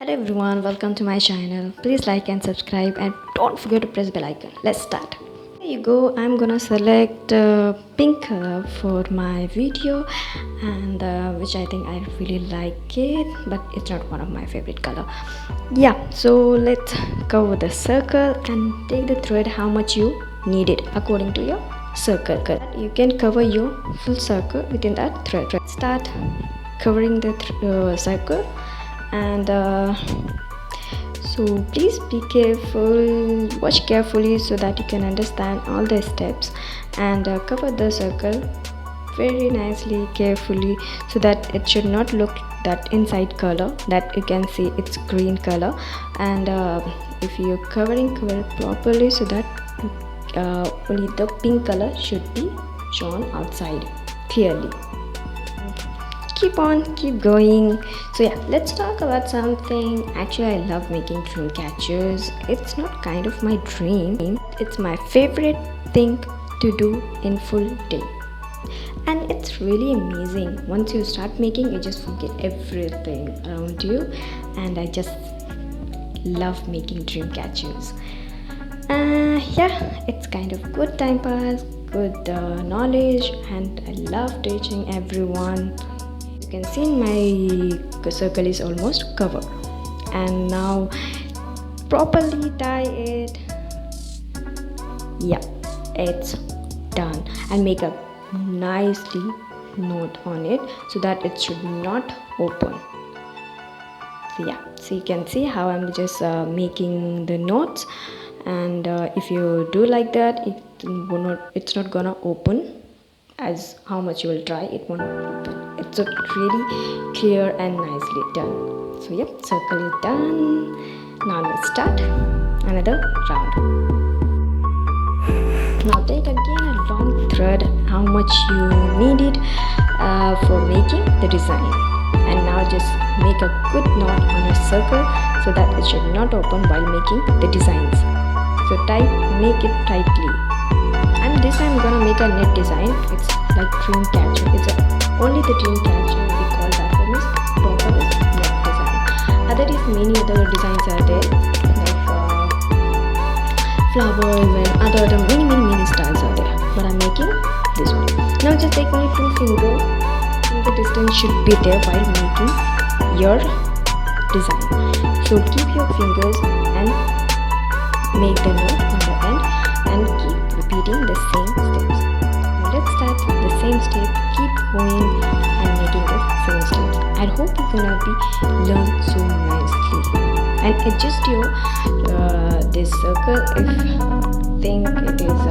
everyone, welcome to my channel. Please like and subscribe and don't forget to press bell icon. Let's start. There you go. I'm gonna select pink color for my video, and which I think I really like it, but it's not one of my favorite color. Yeah, so let's cover the circle and take the thread how much you need it according to your circle. You can cover your full circle within that thread. Start covering the circle, and so please be careful, watch carefully so that you can understand all the steps, and cover the circle very nicely, carefully, so that it should not look that inside color that you can see it's green color. And if you're covering, cover it properly so that only the pink color should be shown outside clearly. Keep going. So yeah, let's talk about something. Actually, I love making dream catchers. It's not kind of my dream, it's my favorite thing to do in full day, and it's really amazing. Once you start making, you just forget everything around you, and I just love making dream catchers. Yeah, it's kind of good time pass, good knowledge, and I love teaching everyone. You can see my circle is almost covered, and now properly tie it. Yeah, it's done, and make a nicely knot on it so that it should not open. So yeah, so you can see how I'm just making the knots, and if you do like that, it's not gonna open. As how much you will try, it won't open. It's really clear and nicely done. So yep, circle is done. Now let's start another round. Now take again a long thread how much you need it for making the design, and now just make a good knot on a circle so that it should not open while making the designs. So make it tightly. And this time I'm gonna make a net design. It's like dream catcher. It's only the dream catcher we call that one is proper is net design. Many other designs are there, like flowers and many styles are there, but I'm making this one. Now just take only 2 fingers. The distance should be there while making your design. So keep your fingers and make the knot on the end, and keep repeating the same steps. Now let's start the same step, keep going and making the same steps. I hope you're gonna learn so nicely, and adjust your this circle if think it is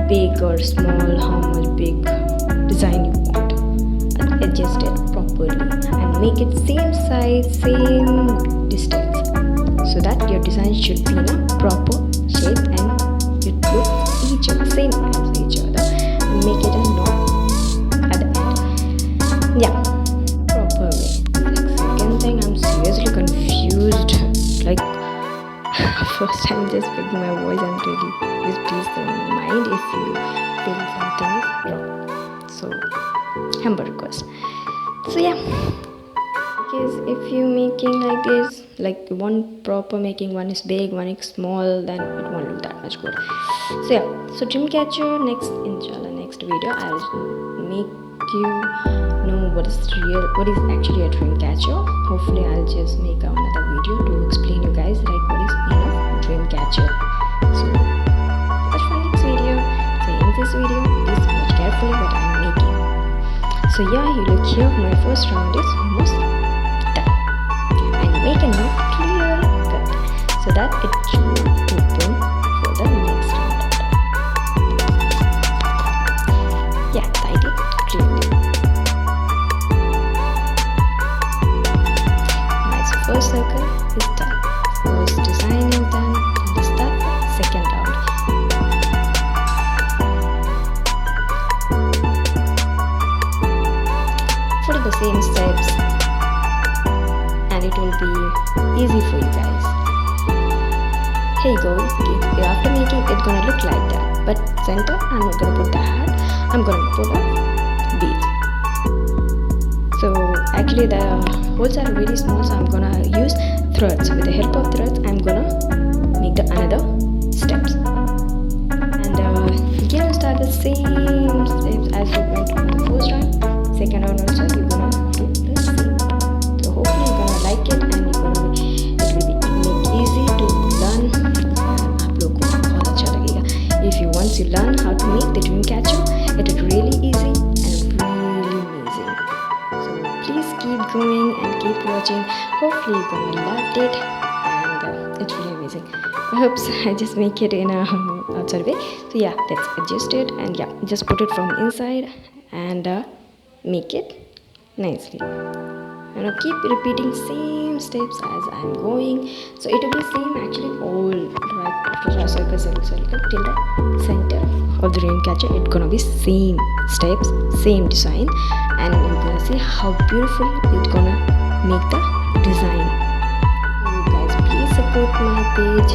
big or small, how much big design you want. Adjust it properly and make it same size, same distance, so that your design should be in a proper shape and it looks same as each other, and make it a knot at the end. Yeah, proper way. Second thing, I'm seriously confused. Like first time just picking my voice, and really please don't mind if you feel something is wrong. So humble request. So yeah, because if you making like this, like one proper making, one is big, one is small, then it won't look that much good. So yeah, so dreamcatcher next, inshallah, next video I'll make you know what is actually a dreamcatcher. Hopefully I'll just make another video to explain you guys like what is dreamcatcher. So watch my next video. So in this video, please watch carefully what I'm making. So yeah, you look here, my first round is almost done, and make a knot clear cut so that it should not open for the next round. Yeah, tied it clearly. Nice, first circle is done, first design is done. Let's start the second round. Follow the same steps, and it will be easy for you guys. Here you go. After making it, gonna look like that, but center I'm not gonna put the hat, I'm gonna put a bead. So actually the holes are really small, so I'm gonna use threads. With the help of threads, I'm gonna make the another steps. And again, start the same steps as you went on the first round. Second round also, you're gonna do the same. So hopefully you're gonna like it, and it will be make easy to learn. आप लोग को बहुत अच्छा लगेगा. If you once you learn how to make the dream catcher, it is really easy and really amazing. So please keep going and keep watching. Hopefully you're gonna love it, and it's really amazing. Oops, I just make it in a outside way. So yeah, let's adjust it, and yeah, just put it from inside and make it nicely. And I'll keep repeating same steps as I'm going. So it will be same actually all right circle till the center of the dream catcher. It's gonna be same steps, same design, and you're gonna see how beautiful it's gonna make the design. So you guys please support my page,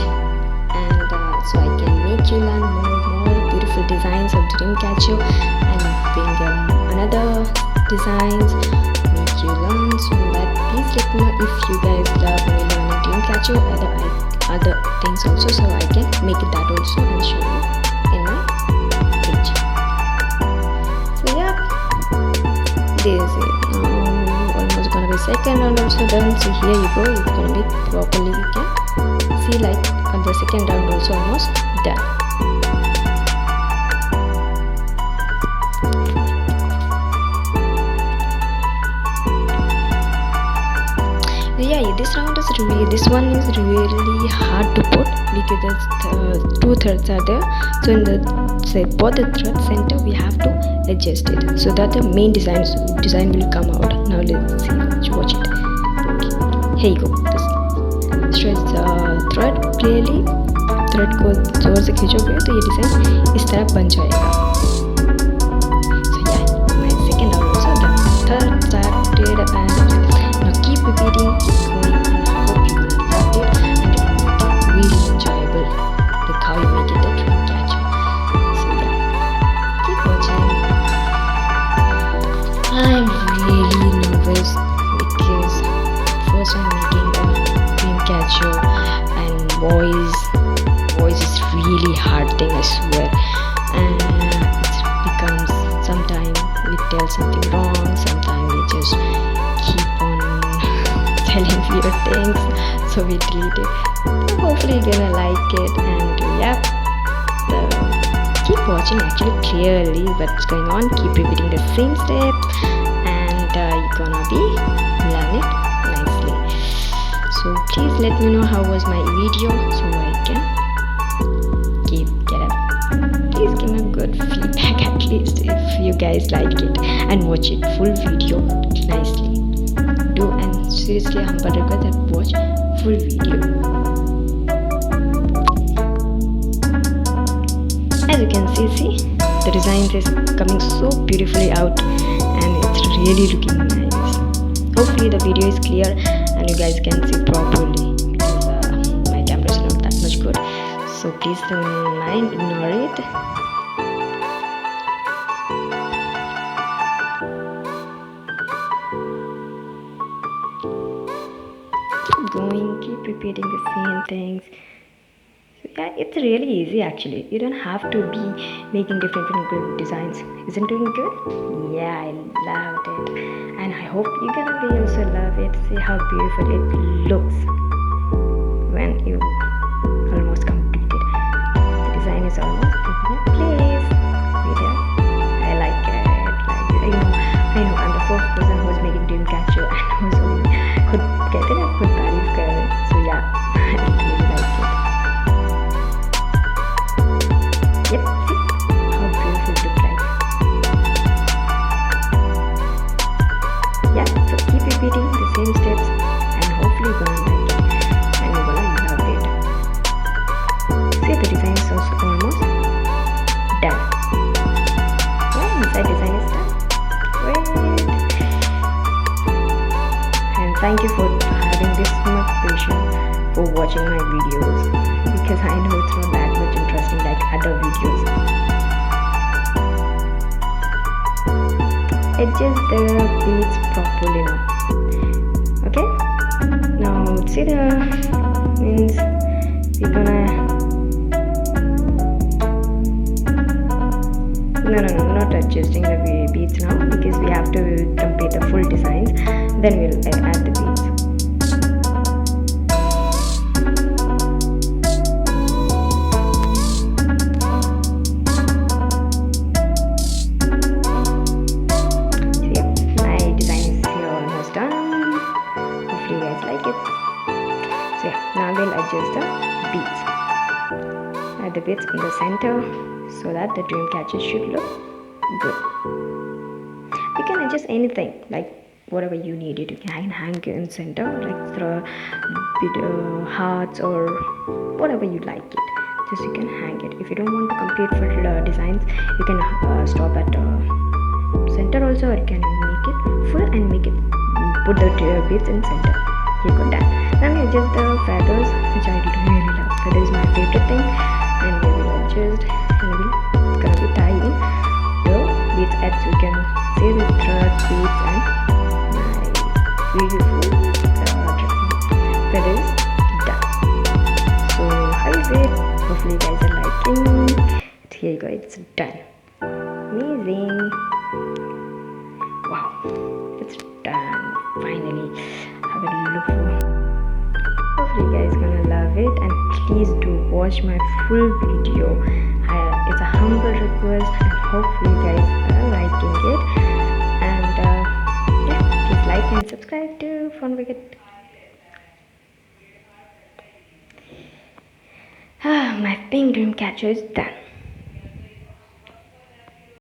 and so I can make you learn more beautiful designs of dream catcher, and bring another designs make you learn. So that please let me know if you guys love me learning dream catcher, other things also, so I can make it that also and show you in my page. So yeah, this is it. Now almost gonna be second round also done. So here you go, it's gonna be properly, you can see like the second round also almost done. Yeah, this one is really hard to put because there's two threads are there. So in the both the thread center we have to adjust it so that the main design will come out. Now let's see, watch it. Okay. Here you go. Stretch the thread clearly. Thread को जोर से खींचोगे तो ये design इस तरह बन जाएगा. So yeah, my second round also done. Third started, and now keep repeating, keep going, and I hope you will love it, and it will be really enjoyable. Look how you make it the dream catcher. So yeah, keep watching. I'm really nervous because first I'm making the dream catcher, and voice is really hard thing, I swear, and it becomes sometimes we tell something wrong, sometimes we just keep on telling weird things, so we delete it. But hopefully you're gonna like it, and yeah, keep watching actually clearly what's going on. Keep repeating the same steps, and you're gonna be learn it nicely. So please let me know how was my video, so I can please give me a good feedback at least if you guys like it, and watch it full video nicely. Do, and seriously humble request that watch full video. As you can see the design is coming so beautifully out, and it's really looking nice. Hopefully the video is clear and you guys can see properly, because my camera is not that much good, so please don't mind, ignore it. Keep going, keep repeating the same things. So yeah, it's really easy actually. You don't have to be making different good designs. Isn't it good? Yeah, I loved it, and I hope you're gonna be also love it. See how beautiful it looks when you almost complete it. The design is almost taking a place. I like it. I know I'm the first person who's making dream catcher, and who's only could get it and could तारीफ कर रहे. So yeah, I really like it. Yep, see how beautiful it looks like. Yeah, so keep repeating the same steps, and hopefully you're gonna like it, and you're gonna love it. See, the design is also almost done. Yeah, inside design is done. Great. And thank you for having this much patience for watching my videos, because I know it's not that much interesting like other videos. Adjust the beats properly now. Okay, now see see the means we're gonna no, not adjusting the beads now, because we have to complete the full designs, then we'll add the beads. So yeah, my design is here almost done. Hopefully you guys like it. So yeah, now we'll adjust the beads. Add the beads in the center so that the dream catcher should look good. You can adjust anything, like whatever you need it. You can hang it in center, like throw bit hearts or whatever you like it. Just you can hang it. If you don't want to complete full designs, you can stop at center also, or you can make it full and make it put the beads in center. You got that. Now we adjust the feathers, which I really love. Feather is my favorite thing, and we will adjust, and we're gonna be tying the beads at, so you can see the threads, beads, and my beautiful feathers done. So how is it? Hopefully you guys are liking. Here you go, it's done. Amazing. Wow, it's done. Finally, have a look for. Hopefully you guys gonna love it, and please do watch my full video. It's a humble request, and hopefully you guys are liking it. And yeah, please like and subscribe to Fun Wicket. My pink dream catcher is done.